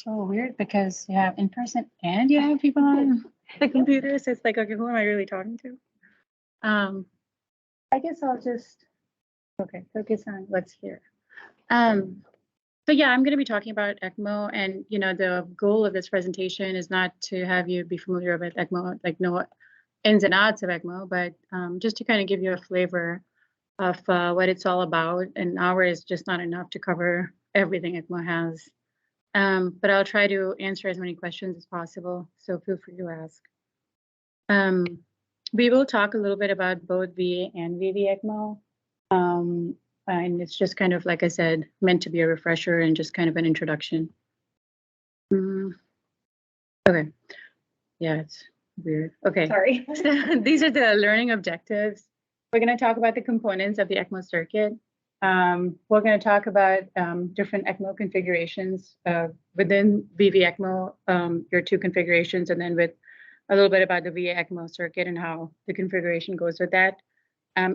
so weird because you have in person and you have people on the computer. So it's like, okay, who am I really talking to? I guess I'll just, okay, focus on what's here. So yeah, I'm going to be talking about ECMO, and the goal of this presentation is not to have you be familiar with ECMO, like know ins and outs of ECMO, but just to kind of give you a flavor of what it's all about. An hour is just not enough to cover everything ECMO has. But I'll try to answer as many questions as possible, so feel free to ask. We will talk a little bit about both VA and VV ECMO. And it's just kind of, like I said, meant to be a refresher and just kind of an introduction. Okay. Yeah, it's weird. Okay. Sorry. So these are the learning objectives. We're going to talk about the components of the ECMO circuit. We're going to talk about different ECMO configurations within VV ECMO, your two configurations, and then with a little bit about the VA ECMO circuit and how the configuration goes with that.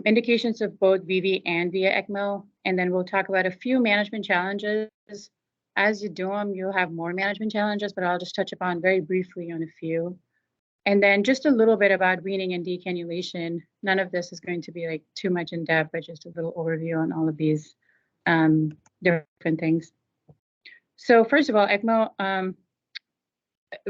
Indications of both VV and VA ECMO, and then we'll talk about a few management challenges. As you do them, you'll have more management challenges, but I'll just touch upon very briefly on a few. And then just a little bit about weaning and decannulation. None of this is going to be like too much in depth, but just a little overview on all of these different things. So first of all, ECMO,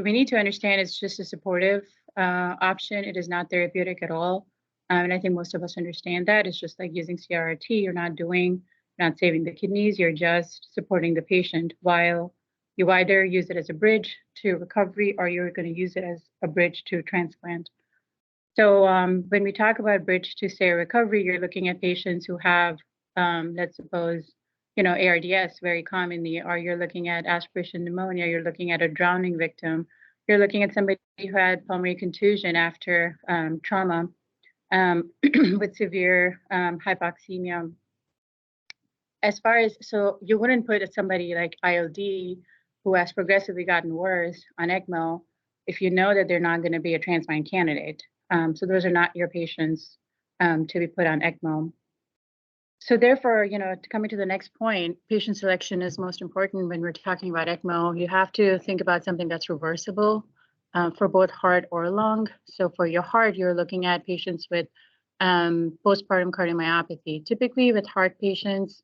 we need to understand it's just a supportive option. It is not therapeutic at all. And I think most of us understand that. It's just like using CRRT. You're not saving the kidneys. You're just supporting the patient, while you either use it as a bridge to recovery or you're going to use it as a bridge to transplant. So when we talk about bridge to, say, recovery, you're looking at patients who have, let's suppose, ARDS very commonly, or you're looking at aspiration pneumonia, you're looking at a drowning victim, you're looking at somebody who had pulmonary contusion after trauma with severe hypoxemia. As far as, so you wouldn't put somebody like ILD who has progressively gotten worse on ECMO if you know that they're not going to be a transplant candidate. So those are not your patients to be put on ECMO. So therefore, coming to the next point, patient selection is most important when we're talking about ECMO. You have to think about something that's reversible for both heart or lung. So for your heart, you're looking at patients with postpartum cardiomyopathy. Typically with heart patients,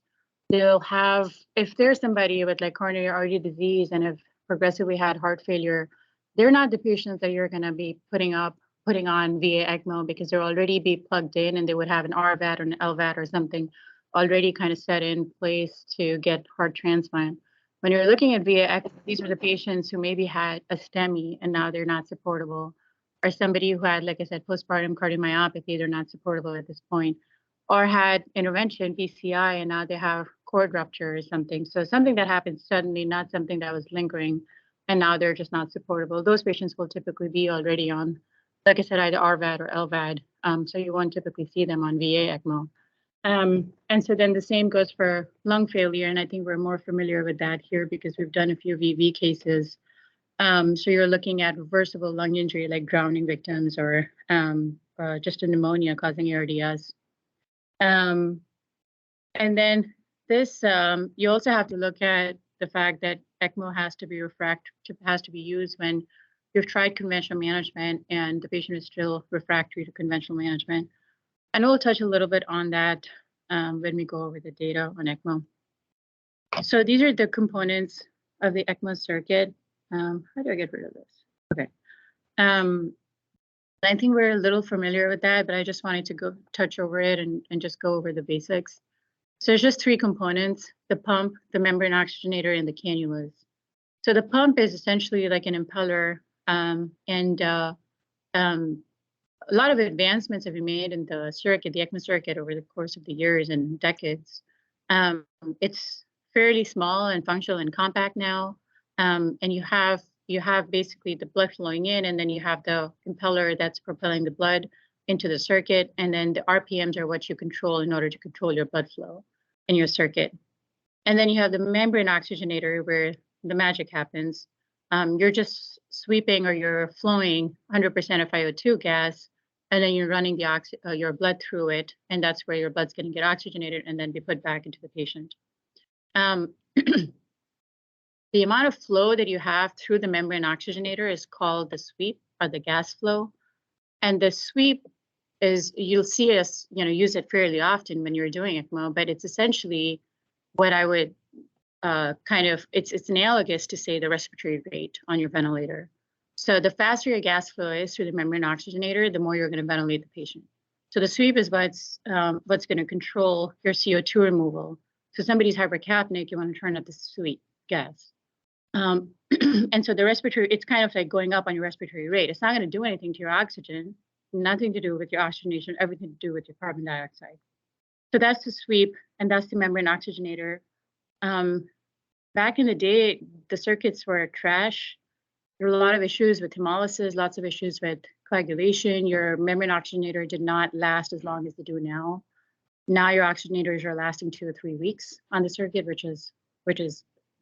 they'll have, if there's somebody with like coronary artery disease and have progressively had heart failure, they're not the patients that you're going to be putting on VA ECMO, because they'll already be plugged in and they would have an RVAT or an LVAT or something already kind of set in place to get heart transplant. When you're looking at VA ECMO, these are the patients who maybe had a STEMI and now they're not supportable, or somebody who had, like I said, postpartum cardiomyopathy, they're not supportable at this point, or had intervention, PCI, and now they have cord rupture or something. So something that happened suddenly, not something that was lingering, and now they're just not supportable. Those patients will typically be already on, like I said, either RVAD or LVAD. So you won't typically see them on VA ECMO. And so then the same goes for lung failure. And I think we're more familiar with that here because we've done a few VV cases. So you're looking at reversible lung injury like drowning victims or just a pneumonia causing ARDS. And then this, you also have to look at the fact that ECMO has to be used when you've tried conventional management and the patient is still refractory to conventional management. And we'll touch a little bit on that when we go over the data on ECMO. So these are the components of the ECMO circuit. How do I get rid of this? Okay. I think we're a little familiar with that, but I just wanted to touch over it and just go over the basics. So there's just three components: the pump, the membrane oxygenator, and the cannulas. So the pump is essentially like an impeller, and a lot of advancements have been made in the circuit, the ECMO circuit, over the course of the years and decades. It's fairly small and functional and compact now, and you have basically the blood flowing in, and then you have the impeller that's propelling the blood into the circuit, and then the RPMs are what you control in order to control your blood flow in your circuit. And then you have the membrane oxygenator where the magic happens. You're just sweeping, or you're flowing 100% of FiO2 gas, and then you're running your blood through it, and that's where your blood's going to get oxygenated and then be put back into the patient. the amount of flow that you have through the membrane oxygenator is called the sweep or the gas flow. And the sweep is, you'll see us, use it fairly often when you're doing ECMO, but it's essentially what I would it's analogous to say the respiratory rate on your ventilator. So the faster your gas flow is through the membrane oxygenator, the more you're going to ventilate the patient. So the sweep is what's going to control your CO2 removal. So somebody's hypercapnic, you want to turn up the sweep gas. And so the respiratory, it's kind of like going up on your respiratory rate. It's not going to do anything to your oxygen, nothing to do with your oxygenation, everything to do with your carbon dioxide. So that's the sweep, and that's the membrane oxygenator. Back in the day, the circuits were trash. There were a lot of issues with hemolysis, lots of issues with coagulation. Your membrane oxygenator did not last as long as they do now. Now your oxygenators are lasting 2 or 3 weeks on the circuit, which is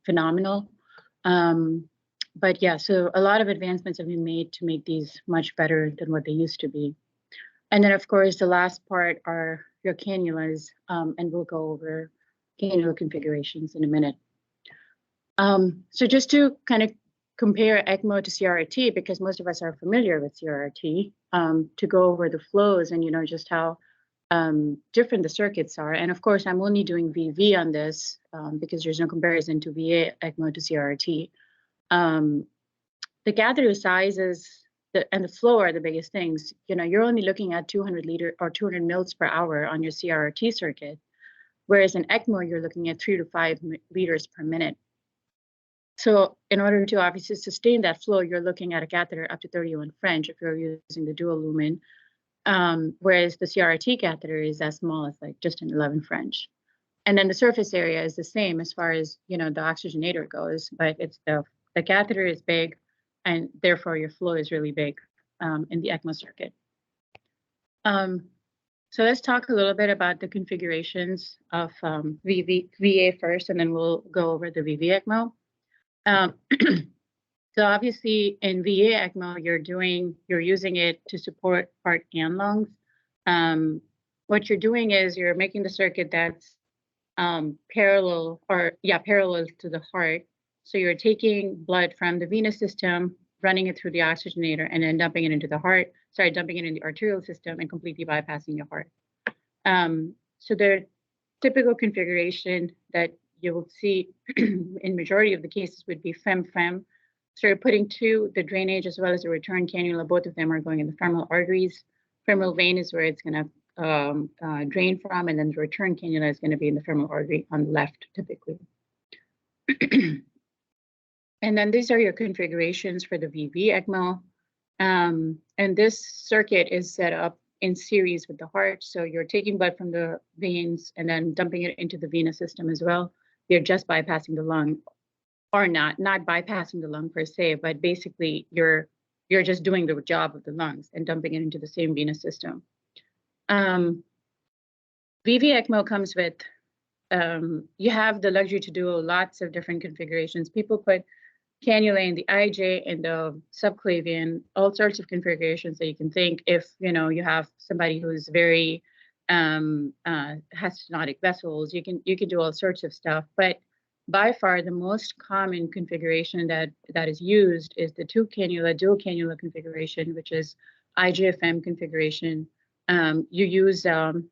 phenomenal. But yeah, so a lot of advancements have been made to make these much better than what they used to be. And then, of course, the last part are your cannulas, and we'll go over cannula configurations in a minute. So just to kind of compare ECMO to CRRT, because most of us are familiar with CRRT, to go over the flows and, just how different the circuits are. And of course, I'm only doing VV on this because there's no comparison to VA ECMO to CRRT. The catheter sizes and the flow are the biggest things. You're only looking at 200 liter or 200 mils per hour on your CRRT circuit, whereas in ECMO, you're looking at 3 to 5 liters per minute. So in order to obviously sustain that flow, you're looking at a catheter up to 31 French if you're using the dual lumen, whereas the CRRT catheter is as small as like just an 11 French. And then the surface area is the same as far as, the oxygenator goes, but it's the catheter is big, and therefore your flow is really big in the ECMO circuit. So let's talk a little bit about the configurations of VA first, and then we'll go over the VV ECMO. So obviously in VA ECMO, you're using it to support heart and lungs. What you're doing is you're making the circuit that's parallel to the heart. So you're taking blood from the venous system, running it through the oxygenator, and then dumping it into the arterial system and completely bypassing your heart. So the typical configuration that you will see in majority of the cases would be fem-fem. So you're putting the drainage as well as the return cannula, both of them are going in the femoral arteries. Femoral vein is where it's going to drain from, and then the return cannula is going to be in the femoral artery on the left, typically. And then these are your configurations for the VV ECMO. And this circuit is set up in series with the heart. So you're taking blood from the veins and then dumping it into the venous system as well. You're just bypassing the lung, or not bypassing the lung per se, but basically you're just doing the job of the lungs and dumping it into the same venous system. VV ECMO comes with, you have the luxury to do lots of different configurations. People put cannula in the IJ and the subclavian, all sorts of configurations that you can think. If you have somebody who's very has stenotic vessels, you can do all sorts of stuff. But by far the most common configuration that is used is the dual cannula configuration, which is IJFM configuration. You use two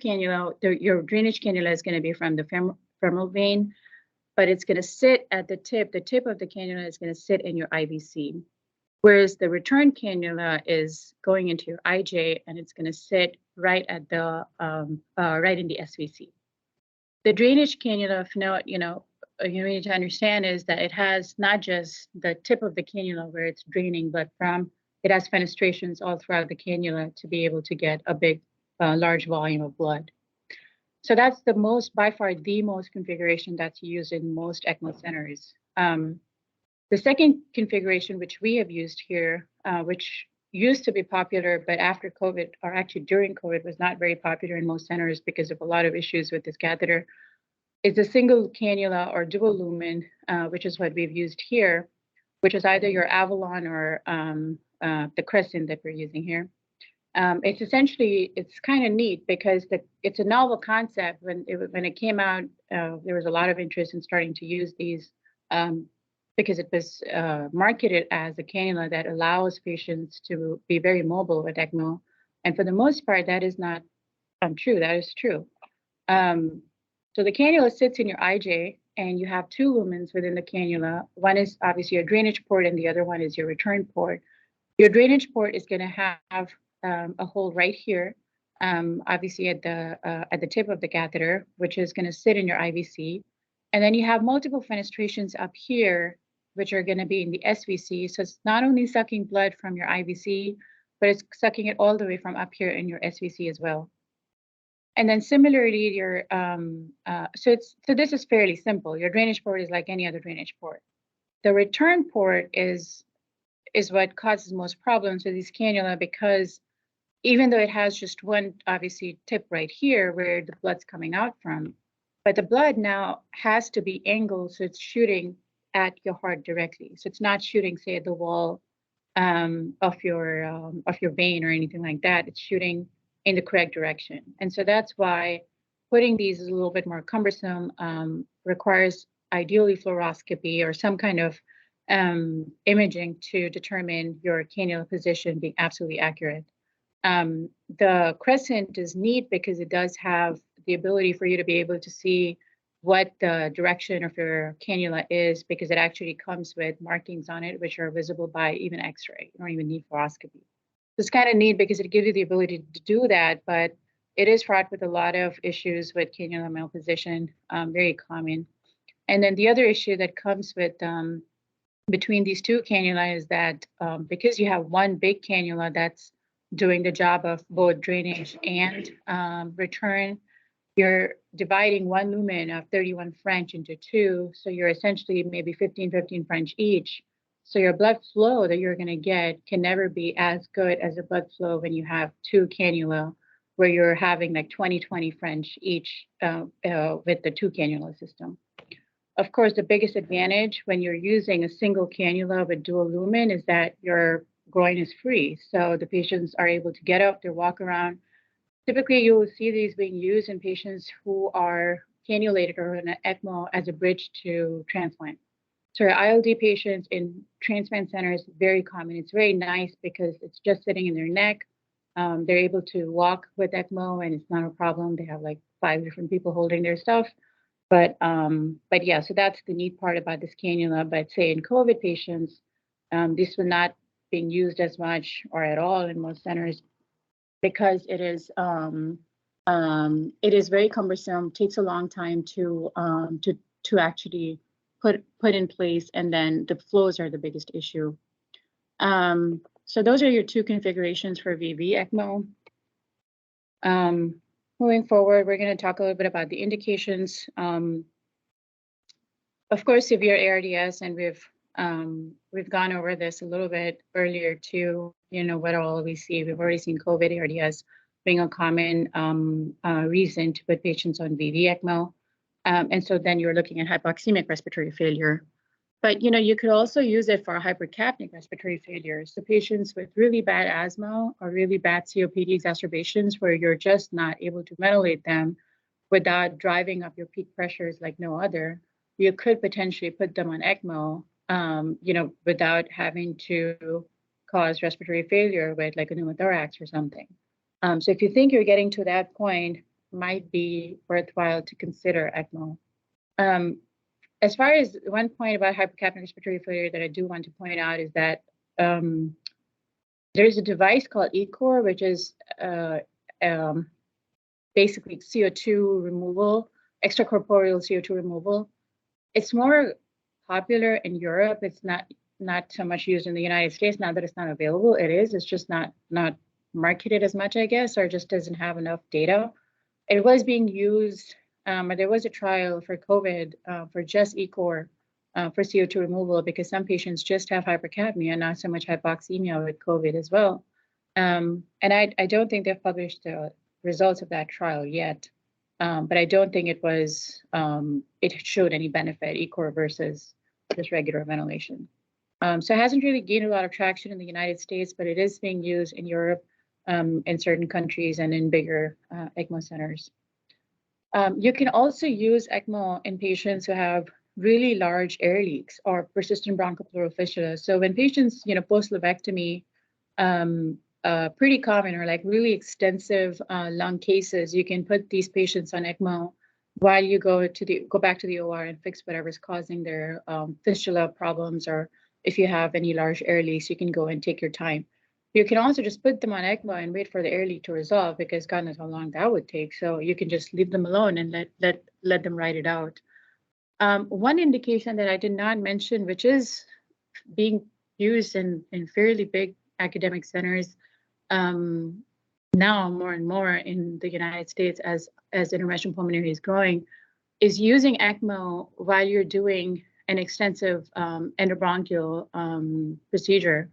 cannula. Your drainage cannula is going to be from the femoral vein, but it's going to sit at the tip. The tip of the cannula is going to sit in your IVC, whereas the return cannula is going into your IJ, and it's going to sit right at the right in the SVC. The drainage cannula, you need to understand is that it has not just the tip of the cannula where it's draining blood from. It has fenestrations all throughout the cannula to be able to get a big, large volume of blood. So that's by far the most configuration that's used in most ECMO centers. The second configuration, which we have used here, which used to be popular, but after COVID, or actually during COVID, was not very popular in most centers because of a lot of issues with this catheter, is a single cannula or dual lumen, which is what we've used here, which is either your Avalon or the Crescent that we're using here. It's essentially, it's kind of neat because it's a novel concept. When it came out, there was a lot of interest in starting to use these because it was marketed as a cannula that allows patients to be very mobile with ECMO. And for the most part, that is not true. That is true. So the cannula sits in your IJ, and you have two lumens within the cannula. One is obviously your drainage port, and the other one is your return port. Your drainage port is going to have a hole right here, obviously at the tip of the catheter, which is going to sit in your IVC. And then you have multiple fenestrations up here, which are going to be in the SVC. So it's not only sucking blood from your IVC, but it's sucking it all the way from up here in your SVC as well. And then similarly, so this is fairly simple. Your drainage port is like any other drainage port. The return port is what causes most problems with these cannula, because even though it has just one obviously tip right here where the blood's coming out from, but the blood now has to be angled so it's shooting at your heart directly. So it's not shooting, say, at the wall of your vein or anything like that. It's shooting in the correct direction. And so that's why putting these is a little bit more cumbersome, requires ideally fluoroscopy or some kind of imaging to determine your cannula position being absolutely accurate. The crescent is neat because it does have the ability for you to be able to see what the direction of your cannula is, because it actually comes with markings on it, which are visible by even X-ray. You don't even need fluoroscopy. It's kind of neat because it gives you the ability to do that, but it is fraught with a lot of issues with cannula malposition, very common. And then the other issue that comes with between these two cannula is that because you have one big cannula that's doing the job of both drainage and return, you're dividing one lumen of 31 French into two. So you're essentially maybe 15 French each. So your blood flow that you're going to get can never be as good as the blood flow when you have two cannula, where you're having like 20 French each with the two cannula system. Of course, the biggest advantage when you're using a single cannula with dual lumen is that your groin is free. So the patients are able to get up, they walk around. Typically, you will see these being used in patients who are cannulated or in an ECMO as a bridge to transplant. So ILD patients in transplant centers, very common. It's very nice because it's just sitting in their neck. They're able to walk with ECMO and it's not a problem. They have like 5 different people holding their stuff. But yeah, so that's the neat part about this cannula. But say in COVID patients, this was not being used as much or at all in most centers, because it is very cumbersome, takes a long time to actually put in place, and then the flows are the biggest issue. So those are your two configurations for VV ECMO. Moving forward, we're going to talk a little bit about the indications. Of course, severe ARDS, and we've gone over this a little bit earlier too. You know, what all we see. We've already seen COVID ARDS being a common reason to put patients on VV ECMO. And so then you're looking at hypoxemic respiratory failure. But, you know, you could also use it for hypercapnic respiratory failure. So patients with really bad asthma or really bad COPD exacerbations where you're just not able to ventilate them without driving up your peak pressures like no other, you could potentially put them on ECMO, you know, without having to cause respiratory failure with like a pneumothorax or something. So if you think you're getting to that point, might be worthwhile to consider ECMO. As far as one point about hypercapnic respiratory failure that I do want to point out is that there's a device called ECOR, which is basically CO2 removal, extracorporeal CO2 removal. It's more popular in Europe. It's not so much used in the United States. Now that it's not available, it is. It's just not marketed as much, I guess, or just doesn't have enough data. It was being used. There was a trial for COVID for just ECOR for CO2 removal, because some patients just have hypercapnia, not so much hypoxemia with COVID as well. And I don't think they've published the results of that trial yet, but I don't think it was, it showed any benefit, ECOR versus just regular ventilation. So it hasn't really gained a lot of traction in the United States, but it is being used in Europe. in certain countries and in bigger ECMO centers. You can also use ECMO in patients who have really large air leaks or persistent bronchopleural fistula. So when patients, post lobectomy, pretty common or like really extensive lung cases, you can put these patients on ECMO while you go back to the OR and fix whatever's causing their fistula problems, or if you have any large air leaks, you can go and take your time. You can also just put them on ECMO and wait for the air leak to resolve, because God knows how long that would take. So you can just leave them alone and let them ride it out. One indication that I did not mention, which is being used in fairly big academic centers now more and more in the United States as interventional pulmonary is growing, is using ECMO while you're doing an extensive endobronchial procedure.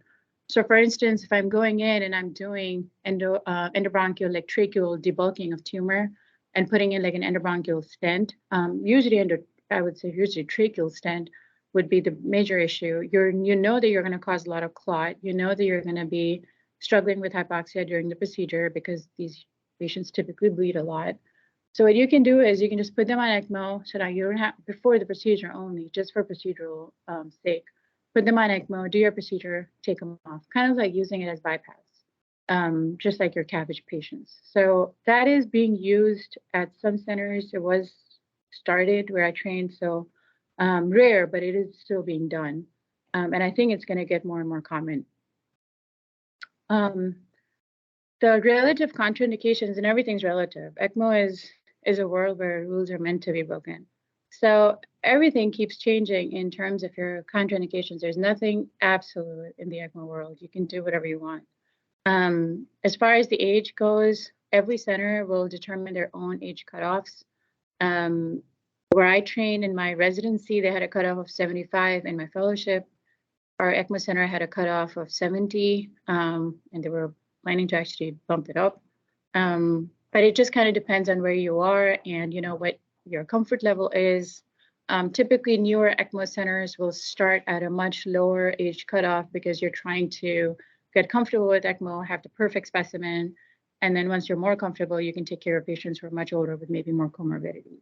So for instance, if I'm going in and I'm doing endobronchial, like tracheal debulking of tumor and putting in like an endobronchial stent, usually tracheal stent would be the major issue. You know that you're going to cause a lot of clot. You know that you're going to be struggling with hypoxia during the procedure, because these patients typically bleed a lot. So what you can do is you can just put them on ECMO. So now you don't have, before the procedure only, just for procedural sake, put them on ECMO, do your procedure, take them off, kind of like using it as bypass, just like your CABG patients. So that is being used at some centers. It was started where I trained, so rare, but it is still being done. And I think it's going to get more and more common. The relative contraindications, and everything's relative. ECMO is a world where rules are meant to be broken. So everything keeps changing in terms of your contraindications. There's nothing absolute in the ECMO world. You can do whatever you want. As far as the age goes, every center will determine their own age cutoffs. Where I trained in my residency, they had a cutoff of 75. In my fellowship, our ECMO center had a cutoff of 70, and they were planning to actually bump it up. But it just kind of depends on where you are and what your comfort level is. Typically, newer ECMO centers will start at a much lower age cutoff, because you're trying to get comfortable with ECMO, have the perfect specimen, and then once you're more comfortable, you can take care of patients who are much older with maybe more comorbidities.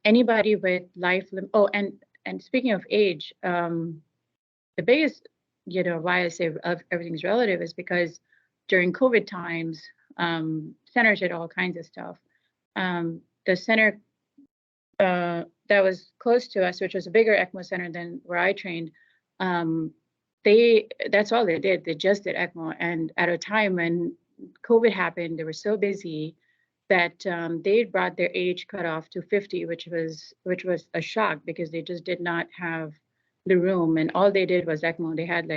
Anybody with and speaking of age, the biggest, why I say everything's relative is because during COVID times, centers did all kinds of stuff. The center that was close to us, which was a bigger ECMO center than where I trained, that's all they did. They just did ECMO. And at a time when COVID happened, they were so busy that they brought their age cutoff to 50, which was a shock, because they just did not have the room, and all they did was ECMO. They had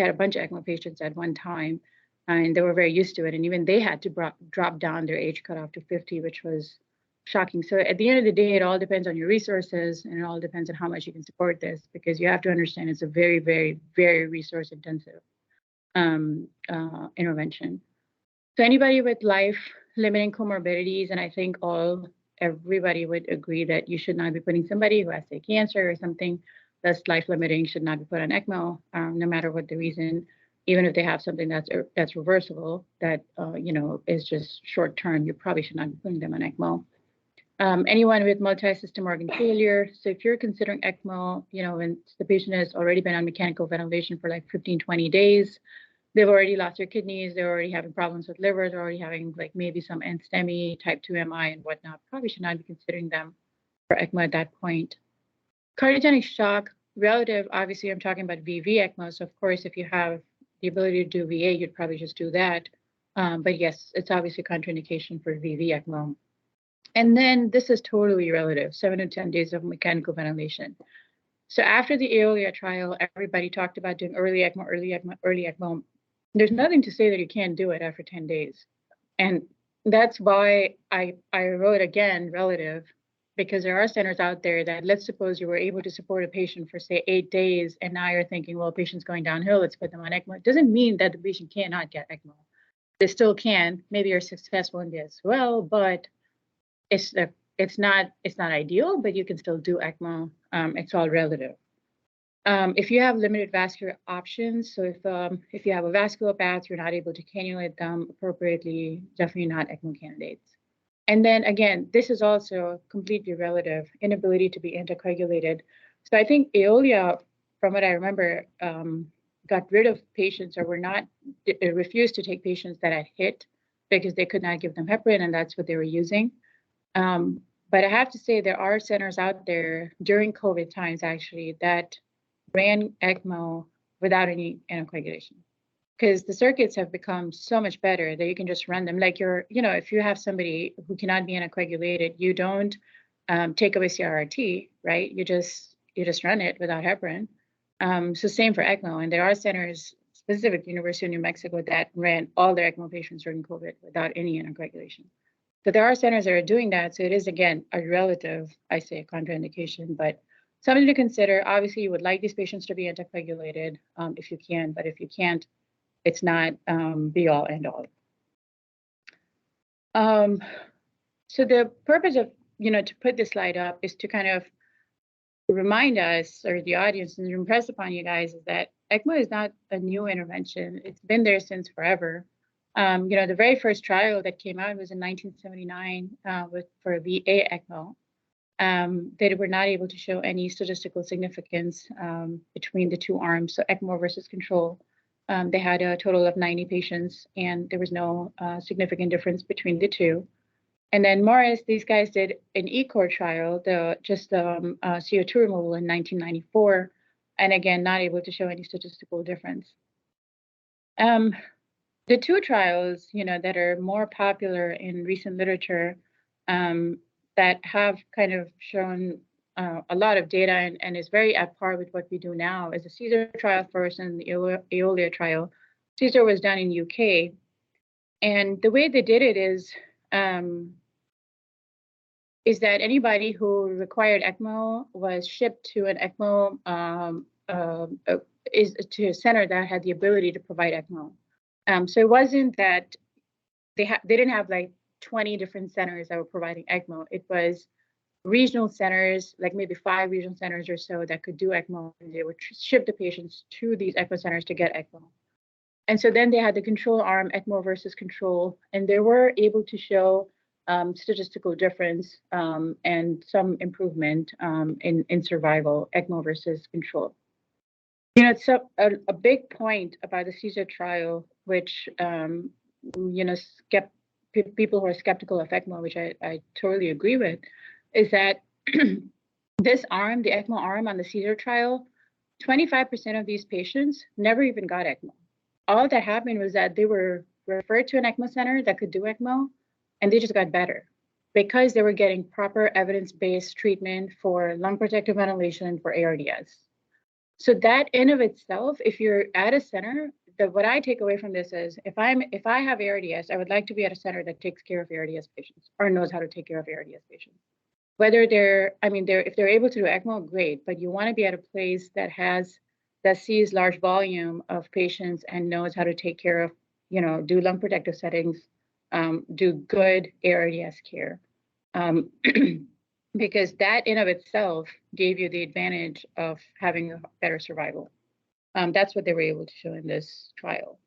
a bunch of ECMO patients at one time, and they were very used to it. And even they had to drop down their age cutoff to 50, which was shocking. So at the end of the day, it all depends on your resources, and it all depends on how much you can support this, because you have to understand it's a very, very, very resource intensive intervention. So anybody with life-limiting comorbidities, and I think everybody would agree that you should not be putting somebody who has, say, cancer or something that's life-limiting, should not be put on ECMO, no matter what the reason, even if they have something that's reversible, that is just short-term. You probably should not be putting them on ECMO. Anyone with multi-system organ failure. So if you're considering ECMO, when the patient has already been on mechanical ventilation for like 15, 20 days, they've already lost their kidneys, they're already having problems with liver, they're already having like maybe some NSTEMI, type 2 MI and whatnot, probably should not be considering them for ECMO at that point. Cardiogenic shock, relative, obviously I'm talking about VV ECMO. So of course, if you have the ability to do VA, you'd probably just do that. But yes, it's obviously a contraindication for VV ECMO. And then this is totally relative, 7 to 10 days of mechanical ventilation. So after the Aeolia trial, everybody talked about doing early ECMO, early ECMO, early ECMO. There's nothing to say that you can't do it after 10 days. And that's why I wrote again relative, because there are centers out there that, let's suppose you were able to support a patient for say 8 days, and now you're thinking, well, patient's going downhill, let's put them on ECMO. It doesn't mean that the patient cannot get ECMO. They still can. Maybe you're successful in this as well, but it's not ideal, but you can still do ECMO. It's all relative. If you have limited vascular options, so if you have a vascular path, you're not able to cannulate them appropriately, definitely not ECMO candidates. And then again, this is also completely relative, inability to be anticoagulated. So I think Aeolia, from what I remember, got rid of patients or refused to take patients that had HIT because they could not give them heparin, and that's what they were using. But I have to say there are centers out there during COVID times actually that ran ECMO without any anticoagulation because the circuits have become so much better that you can just run them. Like if you have somebody who cannot be anticoagulated, you don't take away CRRT, right? You just run it without heparin. So same for ECMO, and there are centers, specific University of New Mexico, that ran all their ECMO patients during COVID without any anticoagulation. So there are centers that are doing that. So it is, again, a relative, I say, contraindication, but something to consider. Obviously, you would like these patients to be anticoagulated if you can, but if you can't, it's not be all end all. So the purpose of, to put this slide up is to kind of remind us, or the audience, and impress upon you guys, is that ECMO is not a new intervention. It's been there since forever. The very first trial that came out was in 1979 for a VA ECMO. They were not able to show any statistical significance between the two arms, so ECMO versus control. They had a total of 90 patients, and there was no significant difference between the two. And then Morris, these guys did an ECOR trial, CO2 removal in 1994, and again, not able to show any statistical difference. The two trials, that are more popular in recent literature, that have kind of shown a lot of data and is very at par with what we do now, is the CSER trial first and the Aeolia trial. CSER was done in UK, and the way they did it is that anybody who required ECMO was shipped to an ECMO to a center that had the ability to provide ECMO. So it wasn't that they didn't have like 20 different centers that were providing ECMO. It was regional centers, like maybe 5 regional centers or so, that could do ECMO, and they would ship the patients to these ECMO centers to get ECMO. And so then they had the control arm, ECMO versus control, and they were able to show statistical difference and some improvement in survival, ECMO versus control. It's a big point about the CSER trial, which people who are skeptical of ECMO, which I totally agree with, is that this arm, the ECMO arm on the CSER trial, 25% of these patients never even got ECMO. All that happened was that they were referred to an ECMO center that could do ECMO, and they just got better because they were getting proper evidence-based treatment for lung protective ventilation for ARDS. So that in of itself, if you're at a center, what I take away from this is if I have ARDS, I would like to be at a center that takes care of ARDS patients or knows how to take care of ARDS patients. Whether if they're able to do ECMO, great, but you want to be at a place that sees large volume of patients and knows how to take care of, do lung protective settings, do good ARDS care. Because that in of itself gave you the advantage of having a better survival. That's what they were able to show in this trial.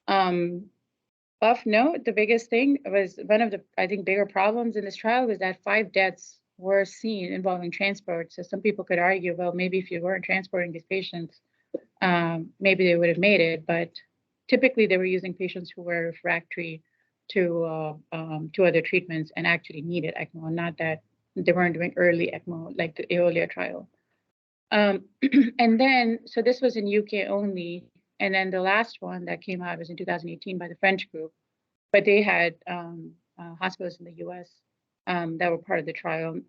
Of note, the biggest thing was one of the, I think, bigger problems in this trial was that 5 deaths were seen involving transport. So some people could argue, well, maybe if you weren't transporting these patients, maybe they would have made it. But typically, they were using patients who were refractory to other treatments and actually needed ECMO, not that they weren't doing early ECMO like the Aeolia trial. And then, so this was in UK only. And then the last one that came out was in 2018 by the French group, but they had hospitals in the US that were part of the trial.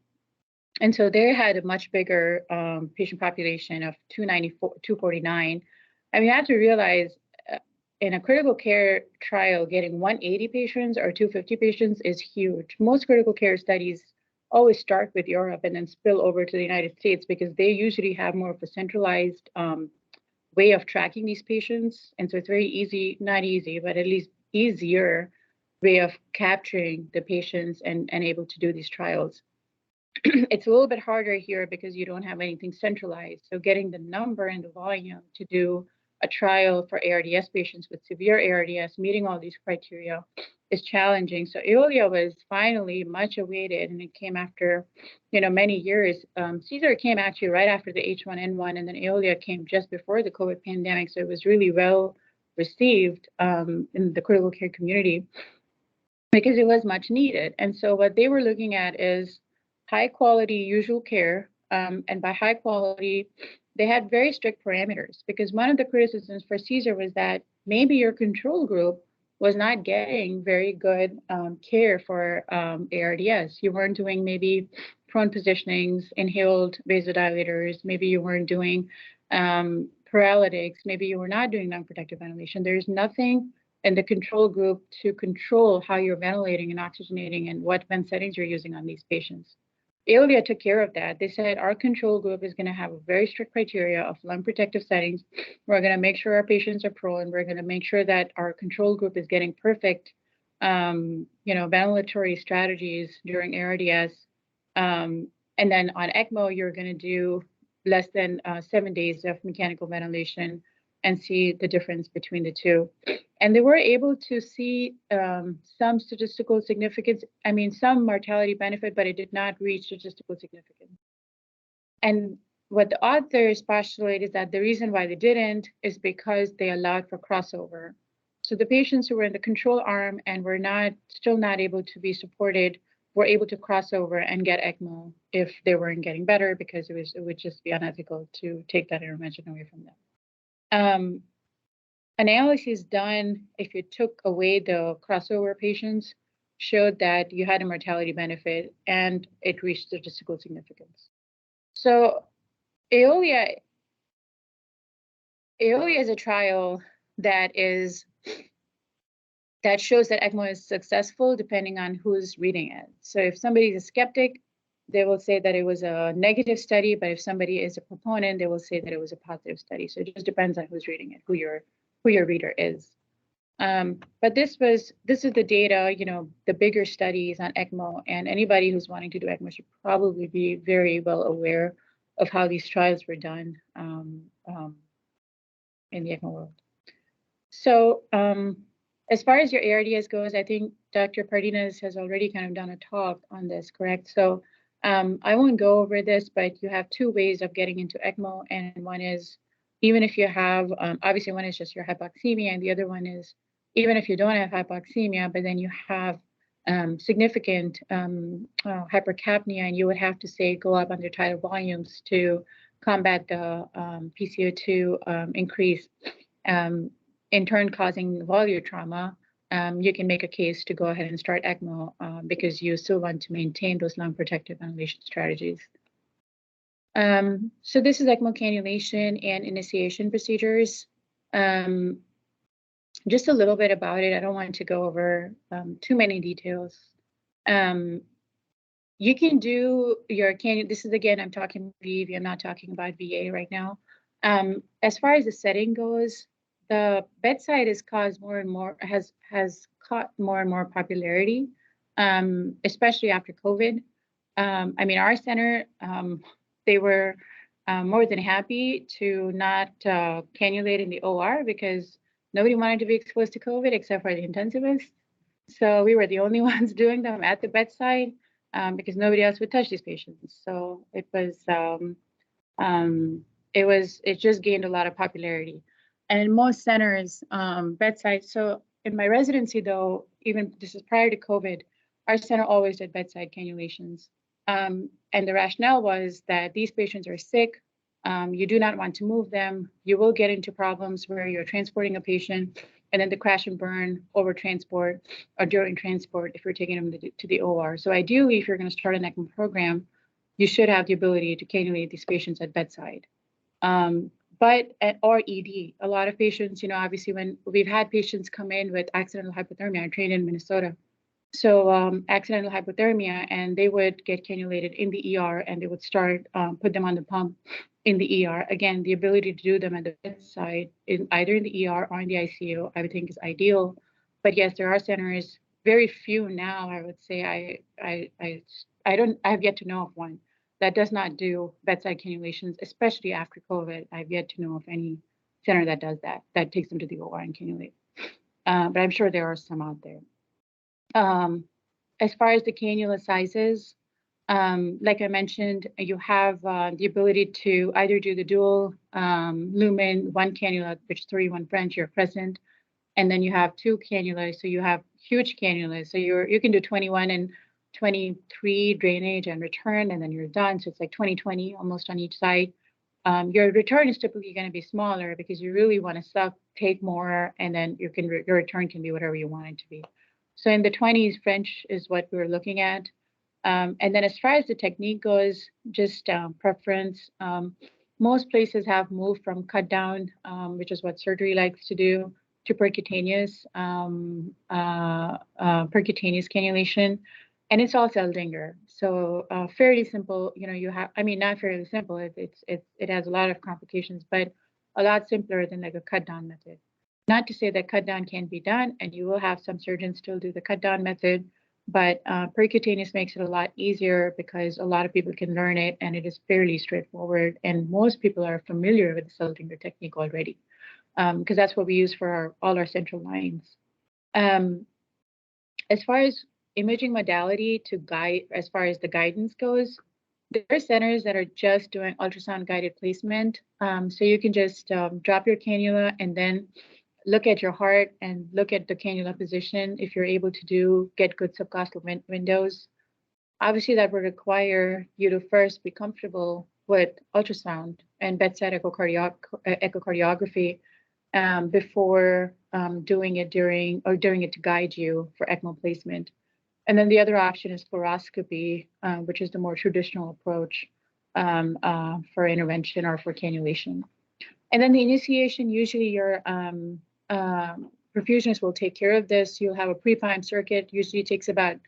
And so they had a much bigger patient population of 249. And we have to realize in a critical care trial, getting 180 patients or 250 patients is huge. Most critical care studies always start with Europe and then spill over to the United States because they usually have more of a centralized way of tracking these patients. And so it's very easy, not easy, but at least easier way of capturing the patients and able to do these trials. It's a little bit harder here because you don't have anything centralized. So getting the number and the volume to do a trial for ARDS patients with severe ARDS, meeting all these criteria is challenging. So Eolia was finally much awaited, and it came after, many years. Caesar came actually right after the H1N1, and then Eolia came just before the COVID pandemic. So it was really well received in the critical care community because it was much needed. And so what they were looking at is high quality usual care. And by high quality, they had very strict parameters, because one of the criticisms for Caesar was that maybe your control group was not getting very good care for ARDS. You weren't doing maybe prone positionings, inhaled vasodilators, maybe you weren't doing paralytics, maybe you were not doing non-protective ventilation. There's nothing in the control group to control how you're ventilating and oxygenating and what vent settings you're using on these patients. Eolia took care of that. They said our control group is going to have a very strict criteria of lung protective settings. We're going to make sure our patients are prone. We're going to make sure that our control group is getting perfect, ventilatory strategies during ARDS. And then on ECMO, you're going to do less than 7 days of mechanical ventilation and see the difference between the two. And they were able to see some statistical significance, some mortality benefit, but it did not reach statistical significance. And what the authors postulate is that the reason why they didn't is because they allowed for crossover. So the patients who were in the control arm and were still not able to be supported were able to cross over and get ECMO if they weren't getting better, because it would just be unethical to take that intervention away from them. Analysis done if you took away the crossover patients showed that you had a mortality benefit and it reached statistical significance. So Eolia is a trial that shows that ECMO is successful depending on who's reading it. So if somebody's a skeptic, they will say that it was a negative study, but if somebody is a proponent, they will say that it was a positive study. So it just depends on who's reading it, who your reader is. But this is the data, the bigger studies on ECMO, and anybody who's wanting to do ECMO should probably be very well aware of how these trials were done in the ECMO world. So as far as your ARDS goes, I think Dr. Pardinas has already kind of done a talk on this, correct? So I won't go over this, but you have two ways of getting into ECMO, and one is even if you have, obviously one is just your hypoxemia, and the other one is even if you don't have hypoxemia, but then you have significant hypercapnia, and you would have to say go up under tidal volumes to combat the PCO2 increase, in turn causing volume trauma. You can make a case to go ahead and start ECMO because you still want to maintain those lung protective ventilation strategies. So this is ECMO cannulation and initiation procedures. Just a little bit about it. I don't want to go over too many details. You can do your cannulation. This is, again, I'm talking VV, I'm not talking about VA right now. As far as the setting goes, the bedside has caught more and more popularity, especially after COVID. Our center, they were more than happy to not cannulate in the OR because nobody wanted to be exposed to COVID except for the intensivists. So we were the only ones doing them at the bedside because nobody else would touch these patients. So it just gained a lot of popularity. And in most centers, bedside. So in my residency, though, even this is prior to COVID, our center always did bedside cannulations. And the rationale was that these patients are sick. You do not want to move them. You will get into problems where you're transporting a patient and then the crash and burn over transport or during transport if you're taking them to the OR. So ideally, if you're going to start an ECMO program, you should have the ability to cannulate these patients at bedside. Or ED, a lot of patients, obviously when we've had patients come in with accidental hypothermia, I trained in Minnesota. So accidental hypothermia, and they would get cannulated in the ER and they would put them on the pump in the ER. Again, the ability to do them at the bedside, either in the ER or in the ICU, I would think is ideal. But yes, there are centers, very few now, I would say. I I've yet to know of one that does not do bedside cannulations, especially after COVID. I've yet to know of any center that does that takes them to the OR and cannulate. But I'm sure there are some out there. As far as the cannula sizes, like I mentioned, you have the ability to either do the dual lumen, one cannula, which is 31 French, you're present, and then you have two cannulas. So you have huge cannulas. So you can do 21 and 23 drainage and return, and then you're done. So it's like 20 almost on each side. Your return is typically going to be smaller because you really want to suck, take more, and then your return can be whatever you want it to be. So in the 20s, French is what we're looking at. And then as far as the technique goes, just preference. Most places have moved from cut down, which is what surgery likes to do, to percutaneous cannulation, and it's all Seldinger. So fairly simple. You have, I mean, not fairly simple. It has a lot of complications, but a lot simpler than like a cut down method. Not to say that cut down can't be done, and you will have some surgeons still do the cut down method, but percutaneous makes it a lot easier because a lot of people can learn it, and it is fairly straightforward. And most people are familiar with the Seldinger technique already, because that's what we use for all our central lines. As far as imaging modality to guide, as far as the guidance goes, there are centers that are just doing ultrasound guided placement. So you can just drop your cannula and then look at your heart and look at the cannula position. If you're able to get good subcostal windows, obviously that would require you to first be comfortable with ultrasound and bedside echocardiography before doing it to guide you for ECMO placement. And then the other option is fluoroscopy, which is the more traditional approach for intervention or for cannulation. And then the initiation, usually your perfusionist will take care of this. You'll have a pre-prime circuit, usually takes about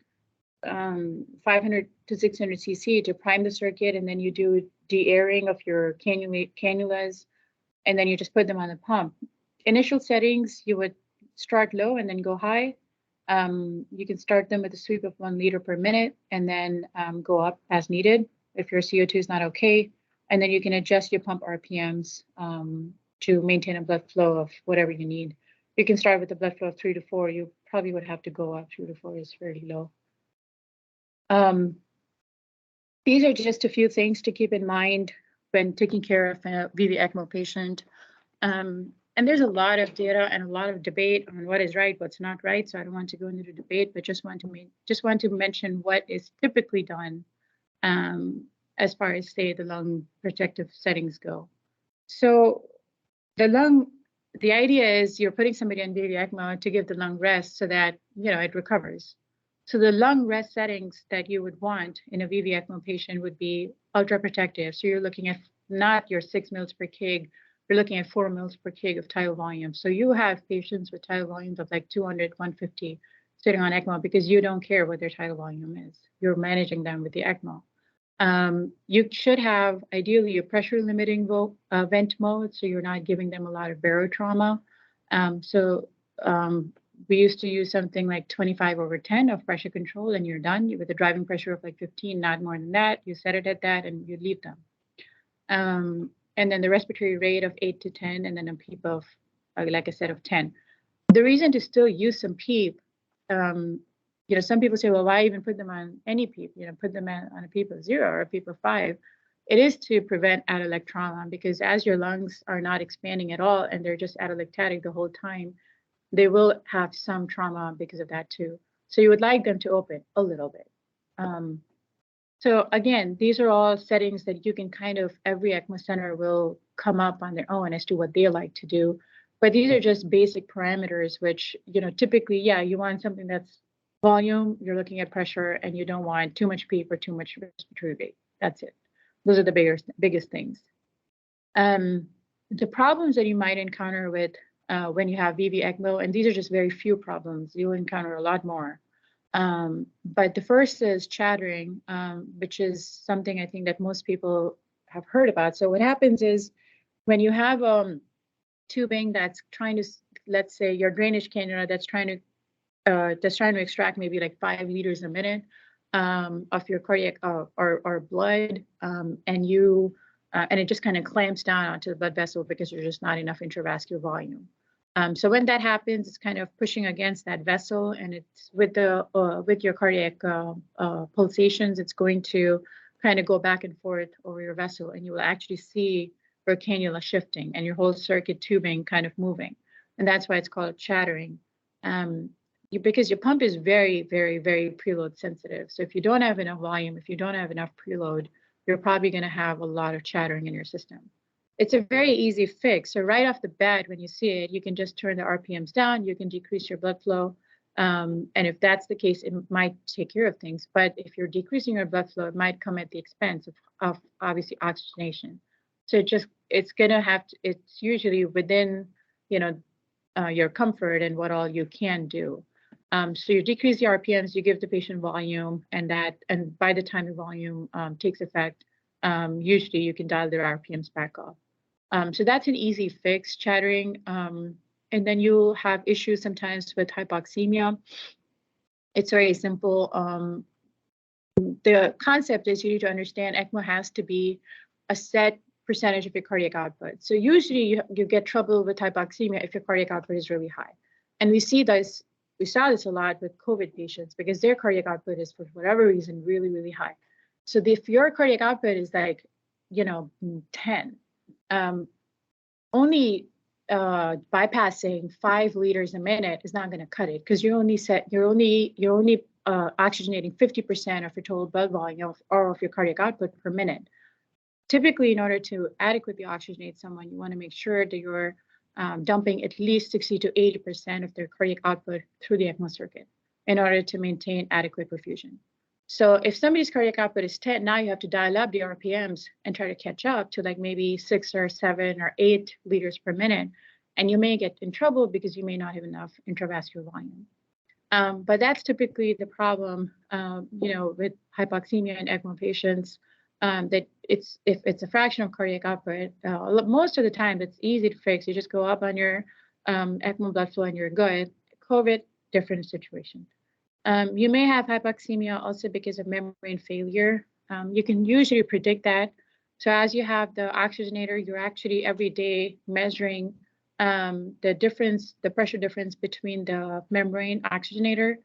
500 to 600 cc to prime the circuit, and then you do de-airing of your cannulas, and then you just put them on the pump. Initial settings, you would start low and then go high. You can start them with a sweep of 1 liter per minute and then go up as needed if your CO2 is not okay. And then you can adjust your pump RPMs to maintain a blood flow of whatever you need. You can start with a blood flow of 3 to 4. You probably would have to go up. 3 to 4 is fairly low. These are just a few things to keep in mind when taking care of a VV ECMO patient. And there's a lot of data and a lot of debate on what is right, what's not right. So I don't want to go into the debate, but just want to mention what is typically done as far as, say, the lung protective settings go. So the idea is you're putting somebody on VV ECMO to give the lung rest so that it recovers. So the lung rest settings that you would want in a VV ECMO patient would be ultra protective. So you're looking at not your 6 mils per kg. You're looking at 4 mils per kg of tidal volume. So you have patients with tidal volumes of like 200, 150 sitting on ECMO because you don't care what their tidal volume is. You're managing them with the ECMO. You should have ideally a pressure limiting vent mode, so you're not giving them a lot of barotrauma. We used to use something like 25/10 of pressure control, and you're done with a driving pressure of like 15, not more than that. You set it at that, and you leave them. And then the respiratory rate of 8 to 10, and then a PEEP of, like I said, of 10. The reason to still use some PEEP, some people say, well, why even put them on any PEEP? Put them on a PEEP of 0 or a PEEP of 5. It is to prevent atelectatic trauma, because as your lungs are not expanding at all and they're just atelectatic the whole time, they will have some trauma because of that too. So you would like them to open a little bit. So again, these are all settings that you can every ECMO center will come up on their own as to what they like to do. But these are just basic parameters, which, typically, you want something that's volume, you're looking at pressure, and you don't want too much PEEP or too much respiratory rate. That's it. Those are the biggest things. The problems that you might encounter with when you have VV ECMO, and these are just very few problems, you'll encounter a lot more. But the first is chattering, which is something I think that most people have heard about. So what happens is when you have tubing that's trying to, let's say your drainage cannula that's trying to extract maybe like 5 liters a minute, of your cardiac or blood, and you and it just kind of clamps down onto the blood vessel because there's just not enough intravascular volume. So when that happens, it's kind of pushing against that vessel, and it's with your cardiac pulsations, it's going to kind of go back and forth over your vessel, and you will actually see your cannula shifting and your whole circuit tubing kind of moving, and that's why it's called chattering. Because your pump is very, very, very preload sensitive. So if you don't have enough volume, if you don't have enough preload, you're probably going to have a lot of chattering in your system. It's a very easy fix. So right off the bat, when you see it, you can just turn the RPMs down. You can decrease your blood flow. And if that's the case, it might take care of things. But if you're decreasing your blood flow, it might come at the expense of obviously oxygenation. So it's going to have to, it's usually within, your comfort and what all you can do. So you decrease the RPMs, you give the patient volume, and by the time the volume takes effect, usually you can dial their RPMs back off. So that's an easy fix, chattering. And then you'll have issues sometimes with hypoxemia. It's very simple. The concept is you need to understand ECMO has to be a set percentage of your cardiac output. So usually you get trouble with hypoxemia if your cardiac output is really high. And we saw this a lot with COVID patients because their cardiac output is, for whatever reason, really, really high. So if your cardiac output is like, 10, only bypassing 5 liters a minute is not going to cut it because you're only oxygenating 50% of your total blood volume or of your cardiac output per minute. Typically, in order to adequately oxygenate someone, you want to make sure that you're dumping at least 60 to 80% of their cardiac output through the ECMO circuit in order to maintain adequate perfusion. So if somebody's cardiac output is 10, now you have to dial up the RPMs and try to catch up to like maybe 6 or 7 or 8 liters per minute. And you may get in trouble because you may not have enough intravascular volume. But that's typically the problem, with hypoxemia in ECMO patients. That if it's a fraction of cardiac output, most of the time it's easy to fix. You just go up on your ECMO blood flow and you're good. COVID, different situation. You may have hypoxemia also because of membrane failure. You can usually predict that. So as you have the oxygenator, you're actually every day measuring the pressure difference between the membrane oxygenator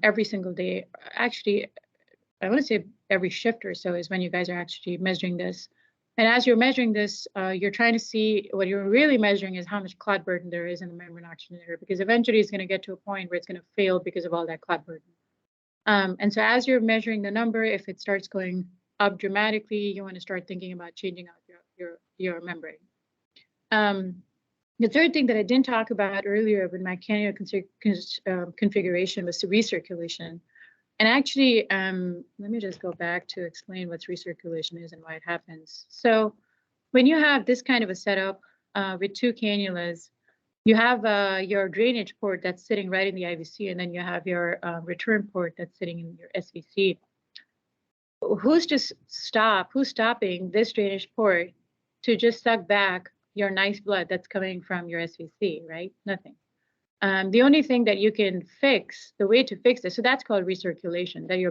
every single day. Actually, I want to say every shift or so is when you guys are actually measuring this. And as you're measuring this, you're trying to see what you're really measuring is how much clot burden there is in the membrane oxygenator, because eventually it's going to get to a point where it's going to fail because of all that clot burden. And so as you're measuring the number, if it starts going up dramatically, you want to start thinking about changing out your membrane. The third thing that I didn't talk about earlier with my cannula configuration was the recirculation. And actually, let me just go back to explain what recirculation is and why it happens. So when you have this kind of a setup with 2 cannulas, you have your drainage port that's sitting right in the IVC, and then you have your return port that's sitting in your SVC. Who's stopping this drainage port to just suck back your nice blood that's coming from your SVC, right? Nothing. The only thing that you can fix, the way to fix this, so that's called recirculation, that your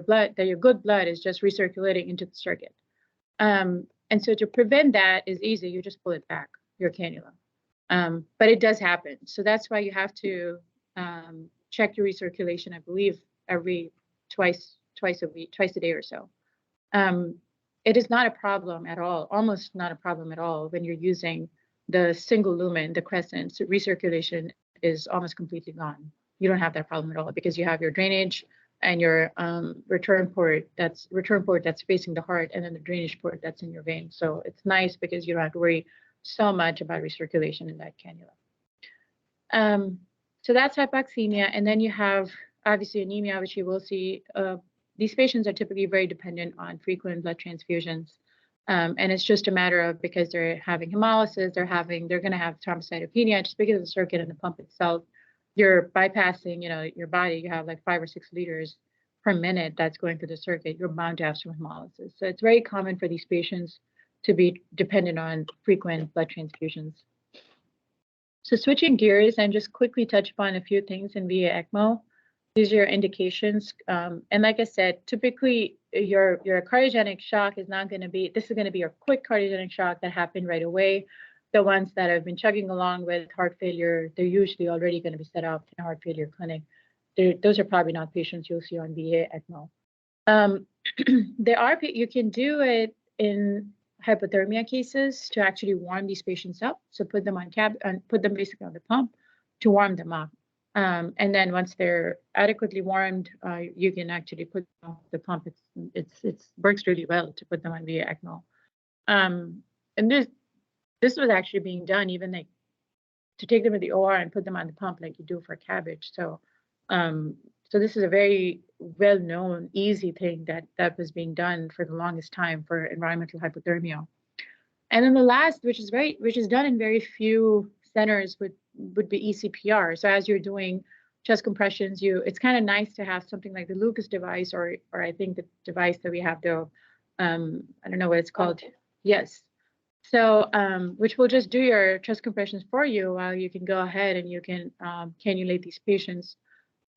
good blood is just recirculating into the circuit. And so to prevent that is easy. You just pull it back, your cannula. But it does happen. So that's why you have to check your recirculation, I believe, twice a day or so. It is not a problem at all, almost not a problem at all when you're using the single lumen, the crescent. So recirculation is almost completely gone. You don't have that problem at all because you have your drainage and your return port that's facing the heart, and then the drainage port that's in your vein. So it's nice because you don't have to worry so much about recirculation in that cannula. So that's hypoxemia, and then you have obviously anemia, which you will see. These patients are typically very dependent on frequent blood transfusions. And it's just a matter of, because they're having hemolysis, they're going to have thrombocytopenia just because of the circuit and the pump itself. You're bypassing, your body. You have like 5 or 6 liters per minute that's going through the circuit. You're bound to have some hemolysis. So it's very common for these patients to be dependent on frequent blood transfusions. So switching gears and just quickly touch upon a few things in VA ECMO. these are your indications. And like I said, typically your cardiogenic shock is not going to be, this is going to be your quick cardiogenic shock that happened right away. The ones that have been chugging along with heart failure, they're usually already going to be set up in a heart failure clinic. Those are probably not patients you'll see on VA ECMO. You can do it in hypothermia cases to actually warm these patients up. So put them on and put them basically on the pump to warm them up. And then once they're adequately warmed, you can actually put them on the pump. It works really well to put them on via ECMO. And this was actually being done even like to take them to the OR and put them on the pump like you do for cabbage. So so this is a very well-known, easy thing that was being done for the longest time for environmental hypothermia. And then the last, which is done in very few centers, would be ECPR. So as you're doing chest compressions, it's kind of nice to have something like the Lucas device, or I think the device that we have, the I don't know what it's called. Yes. So which will just do your chest compressions for you while you can go ahead and you can cannulate these patients.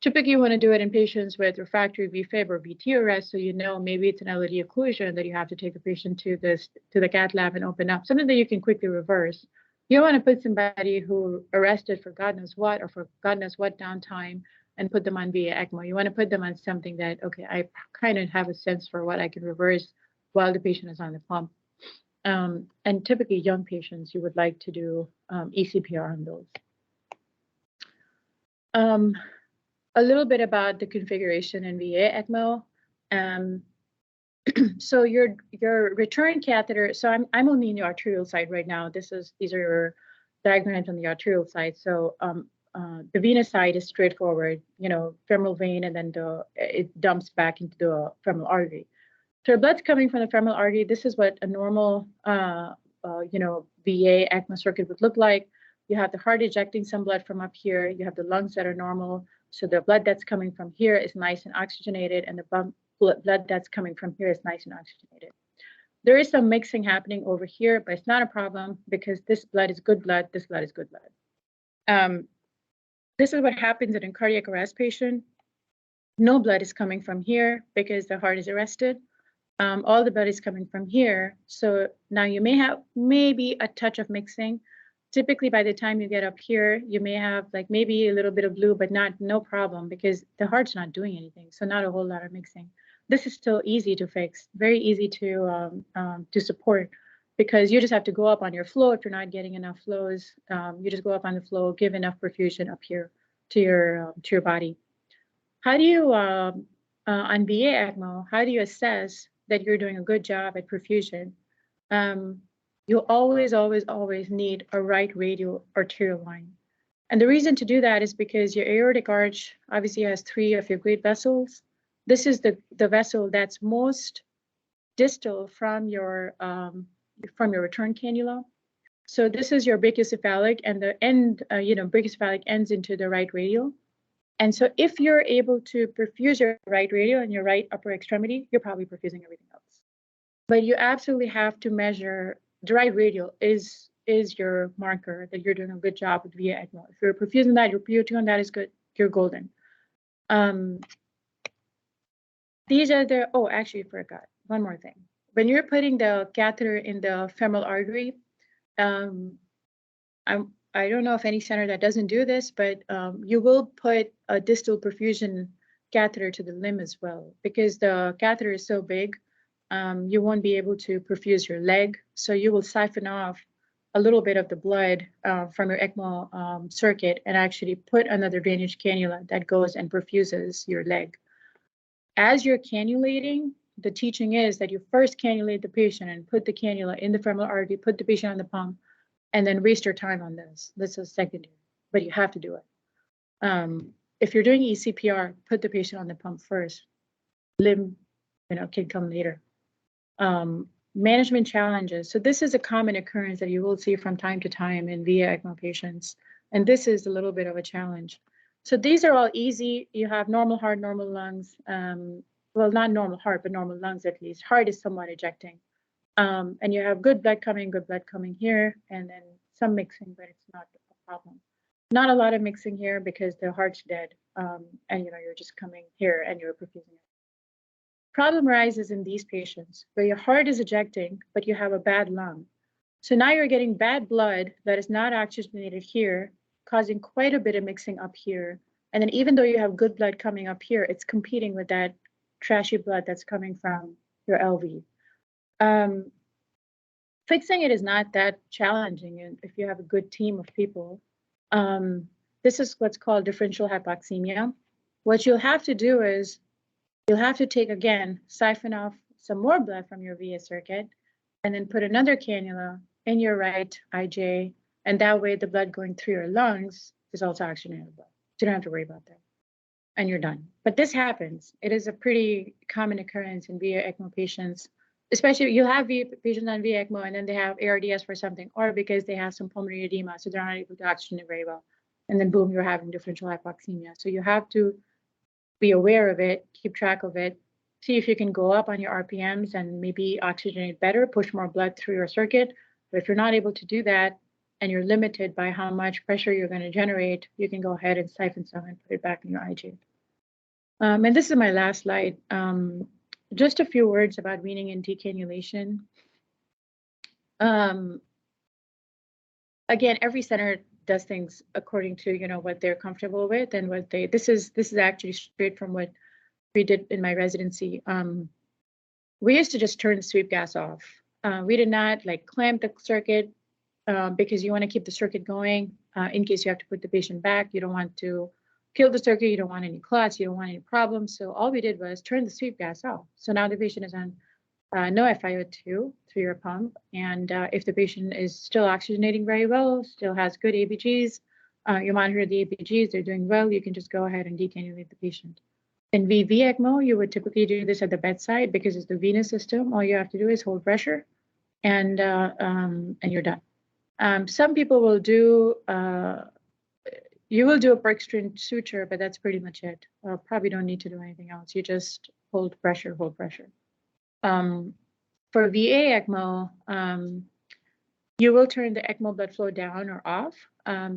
Typically, you want to do it in patients with refractory VFib or VT arrest, so you know maybe it's an LAD occlusion that you have to take a patient to the cath lab and open up, something that you can quickly reverse. You don't want to put somebody who arrested for God knows what or for God knows what downtime and put them on via ECMO. You want to put them on something that, okay, I kind of have a sense for what I can reverse while the patient is on the pump. And typically young patients, you would like to do ECPR on those. A little bit about the configuration in VA ECMO. So your return catheter. So I'm only in the arterial side right now. These are your diagrams on the arterial side. So the venous side is straightforward. Femoral vein, and then it dumps back into the femoral artery. So the blood's coming from the femoral artery. This is what a normal VA ECMO circuit would look like. You have the heart ejecting some blood from up here. You have the lungs that are normal. So the blood that's coming from here is nice and oxygenated, and the blood that's coming from here is nice and oxygenated. There is some mixing happening over here, but it's not a problem because this blood is good blood, this blood is good blood. This is what happens in a cardiac arrest patient. No blood is coming from here because the heart is arrested. All the blood is coming from here. So now you may have maybe a touch of mixing. Typically, by the time you get up here, you may have like maybe a little bit of blue, but no problem because the heart's not doing anything. So not a whole lot of mixing. This is still easy to fix, very easy to support, because you just have to go up on your flow if you're not getting enough flows. You just go up on the flow, give enough perfusion up here to your body. How do you on VA ECMO? How do you assess that you're doing a good job at perfusion? You always, always, always need a right radial arterial line. And the reason to do that is because your aortic arch obviously has 3 of your great vessels. This is the vessel that's most distal from your return cannula. So this is your brachiocephalic, and the end, brachiocephalic ends into the right radial. And so if you're able to perfuse your right radial and your right upper extremity, you're probably perfusing everything else. But you absolutely have to measure. The right radial is your marker that you're doing a good job with via ECMO. If you're perfusing that, your PO2 on that is good, you're golden. These are actually I forgot one more thing. When you're putting the catheter in the femoral artery, I don't know if any center that doesn't do this, but you will put a distal perfusion catheter to the limb as well, because the catheter is so big. You won't be able to perfuse your leg. So you will siphon off a little bit of the blood from your ECMO circuit and actually put another drainage cannula that goes and perfuses your leg. As you're cannulating, the teaching is that you first cannulate the patient and put the cannula in the femoral artery, put the patient on the pump, and then waste your time on this. This is secondary, but you have to do it. If you're doing ECPR, put the patient on the pump first. Limb, can come later. Management challenges. So this is a common occurrence that you will see from time to time in VA ECMO patients. And this is a little bit of a challenge. So these are all easy. You have normal heart, normal lungs. Well, not normal heart, but normal lungs at least. Heart is somewhat ejecting. And you have good blood coming here, and then some mixing, but it's not a problem. Not a lot of mixing here because the heart's dead, and you're just coming here and you're perfusing it. Problem arises in these patients where your heart is ejecting, but you have a bad lung. So now you're getting bad blood that is not oxygenated here, causing quite a bit of mixing up here. And then even though you have good blood coming up here, it's competing with that trashy blood that's coming from your LV. Fixing it is not that challenging, and if you have a good team of people. This is what's called differential hypoxemia. What you'll have to do is you'll have to take, again, siphon off some more blood from your VA circuit, and then put another cannula in your right IJ, and that way the blood going through your lungs is also oxygenated blood. So you don't have to worry about that. And you're done. But this happens. It is a pretty common occurrence in VA ECMO patients, especially you'll have VA patients on VA ECMO and then they have ARDS for something, or because they have some pulmonary edema, so they're not able to oxygenate very well. And then boom, you're having differential hypoxemia. So you have to be aware of it, keep track of it, see if you can go up on your RPMs and maybe oxygenate better, push more blood through your circuit. But if you're not able to do that and you're limited by how much pressure you're going to generate, you can go ahead and siphon some and put it back in your IG. And this is my last slide. Just a few words about weaning and decannulation. Again, every center does things according to what they're comfortable with and what they. This is actually straight from what we did in my residency. We used to just turn the sweep gas off. We did not clamp the circuit because you want to keep the circuit going in case you have to put the patient back. You don't want to kill the circuit. You don't want any clots. You don't want any problems. So all we did was turn the sweep gas off. So now the patient is on no FiO2 through your pump. And if the patient is still oxygenating very well, still has good ABGs, you monitor the ABGs, they're doing well, you can just go ahead and decannulate the patient. In VV ECMO, you would typically do this at the bedside because it's the venous system. All you have to do is hold pressure and you're done. Some people will do, you will do a perc string suture, but that's pretty much it. Probably don't need to do anything else. You just hold pressure, hold pressure. For VA ECMO, you will turn the ECMO blood flow down or off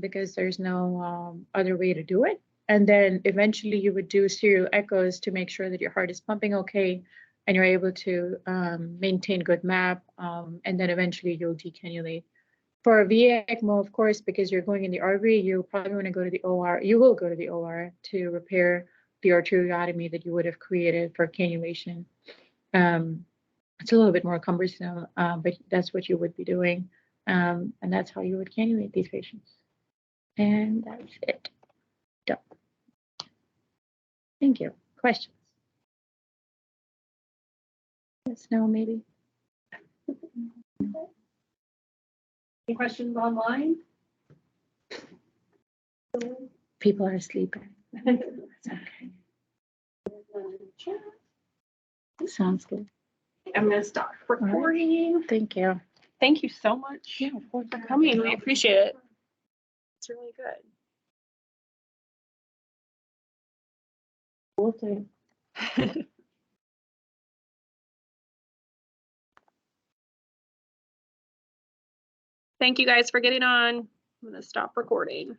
because there's no other way to do it. And then eventually you would do serial echoes to make sure that your heart is pumping okay and you're able to maintain good MAP. And then eventually you'll decannulate. For VA ECMO, of course, because you're going in the artery, you probably want to go to the OR. You will go to the OR to repair the arteriotomy that you would have created for cannulation. It's a little bit more cumbersome, but that's what you would be doing. And that's how you would cannulate these patients. And that's it. Done. Thank you. Questions? Yes, no, maybe. Any questions online? People are sleeping. That's okay. Sounds good. I'm going to stop recording. Right. Thank you. Thank you so much for coming. We appreciate it. It's really good. Thank you guys for getting on. I'm going to stop recording.